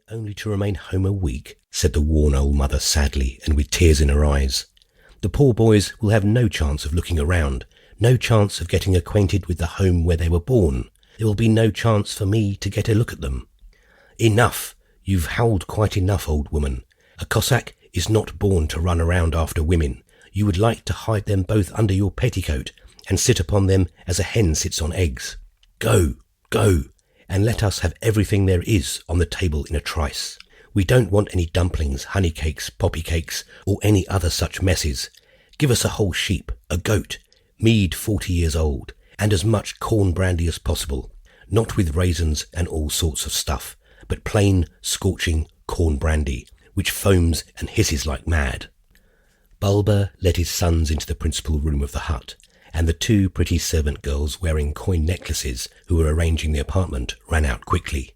only to remain home a week," said the worn old mother sadly and with tears in her eyes. "The poor boys will have no chance of looking around, no chance of getting acquainted with the home where they were born. There will be no chance for me to get a look at them." "Enough! You've howled quite enough, old woman. A Cossack is not born to run around after women. You would like to hide them both under your petticoat and sit upon them as a hen sits on eggs. Go, go, and let us have everything there is on the table in a trice. We don't want any dumplings, honey cakes, poppy cakes, or any other such messes. Give us a whole sheep, a goat, mead 40 years old, and as much corn brandy as possible, not with raisins and all sorts of stuff, but plain, scorching corn brandy, which foams and hisses like mad." Bulba led his sons into the principal room of the hut, and the two pretty servant girls wearing coin necklaces who were arranging the apartment ran out quickly.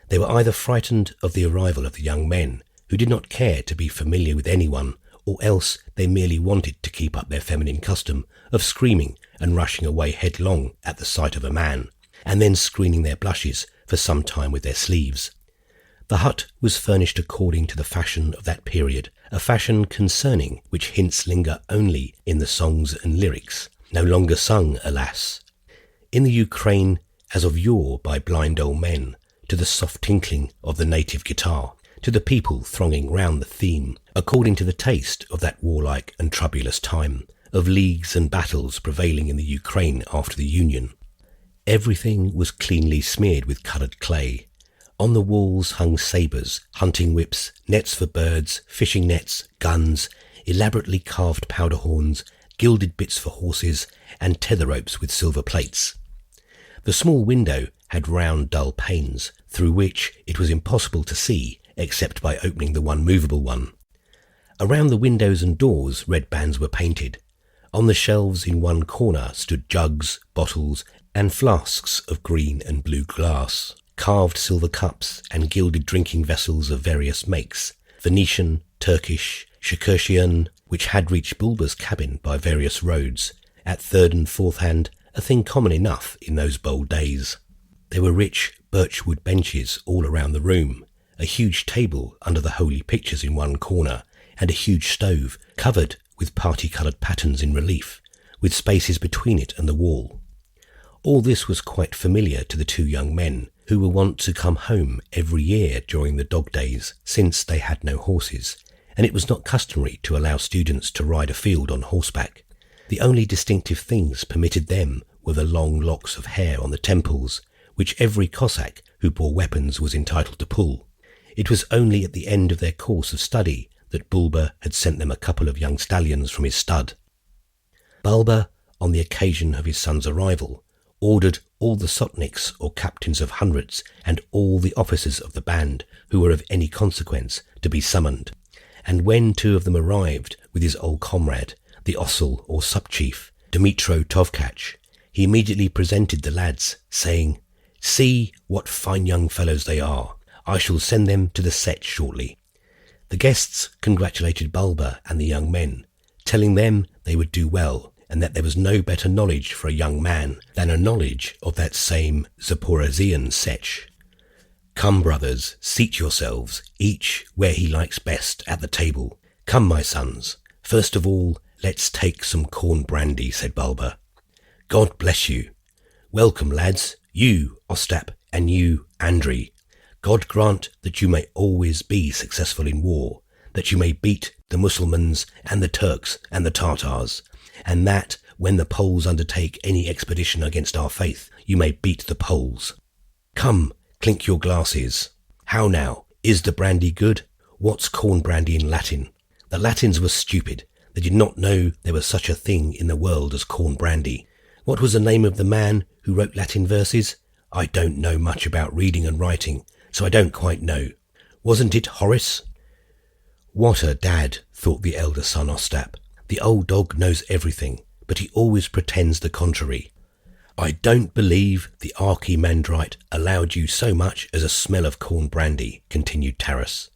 They were either frightened of the arrival of the young men, who did not care to be familiar with anyone, or else they merely wanted to keep up their feminine custom of screaming and rushing away headlong at the sight of a man, and then screening their blushes for some time with their sleeves. The hut was furnished according to the fashion of that period, a fashion concerning which hints linger only in the songs and lyrics, no longer sung, alas. In the Ukraine, as of yore by blind old men, to the soft tinkling of the native guitar, to the people thronging round the theme, according to the taste of that warlike and troublous time, of leagues and battles prevailing in the Ukraine after the Union. Everything was cleanly smeared with coloured clay. On the walls hung sabres, hunting whips, nets for birds, fishing nets, guns, elaborately carved powder horns, gilded bits for horses, and tether ropes with silver plates. The small window had round dull panes, through which it was impossible to see except by opening the one movable one. Around the windows and doors red bands were painted. On the shelves in one corner stood jugs, bottles, and flasks of green and blue glass, carved silver cups and gilded drinking vessels of various makes, Venetian, Turkish, Circassian, which had reached Bulba's cabin by various roads, at third and fourth hand, a thing common enough in those bold days. There were rich birchwood benches all around the room, a huge table under the holy pictures in one corner, and a huge stove covered with party-coloured patterns in relief, with spaces between it and the wall. All this was quite familiar to the two young men, who were wont to come home every year during the dog days, since they had no horses, and it was not customary to allow students to ride afield on horseback. The only distinctive things permitted them were the long locks of hair on the temples, which every Cossack who bore weapons was entitled to pull. It was only at the end of their course of study that Bulba had sent them a couple of young stallions from his stud. Bulba, on the occasion of his son's arrival, ordered all the sotniks or captains of hundreds and all the officers of the band who were of any consequence to be summoned, and when two of them arrived with his old comrade, the ossel or sub-chief, Dmitro Tovkach, he immediately presented the lads, saying, "See what fine young fellows they are. I shall send them to the Sich shortly." The guests congratulated Bulba and the young men, telling them they would do well, and that there was no better knowledge for a young man than a knowledge of that same Zaporizhian Sich. "Come, brothers, seat yourselves, each where he likes best at the table. Come, my sons, first of all, let's take some corn brandy," said Bulba. "God bless you. Welcome, lads, you, Ostap, and you, Andriy. God grant that you may always be successful in war, that you may beat the Mussulmans and the Turks and the Tartars, and that when the Poles undertake any expedition against our faith, you may beat the Poles. Come, clink your glasses. How now, is the brandy good? What's corn brandy in Latin? The Latins were stupid. They did not know there was such a thing in the world as corn brandy. What was the name of the man who wrote Latin verses? I don't know much about reading and writing, so I don't quite know. Wasn't it Horace? What a dad, thought the elder son Ostap. The old dog knows everything, but he always pretends the contrary. I don't believe the archimandrite allowed you so much as a smell of corn brandy, continued Taras.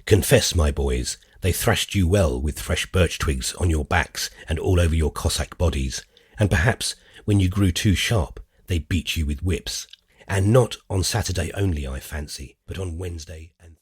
Confess, my boys, they thrashed you well with fresh birch twigs on your backs and all over your Cossack bodies, and perhaps when you grew too sharp, they beat you with whips. And not on Saturday only, I fancy, but on Wednesday and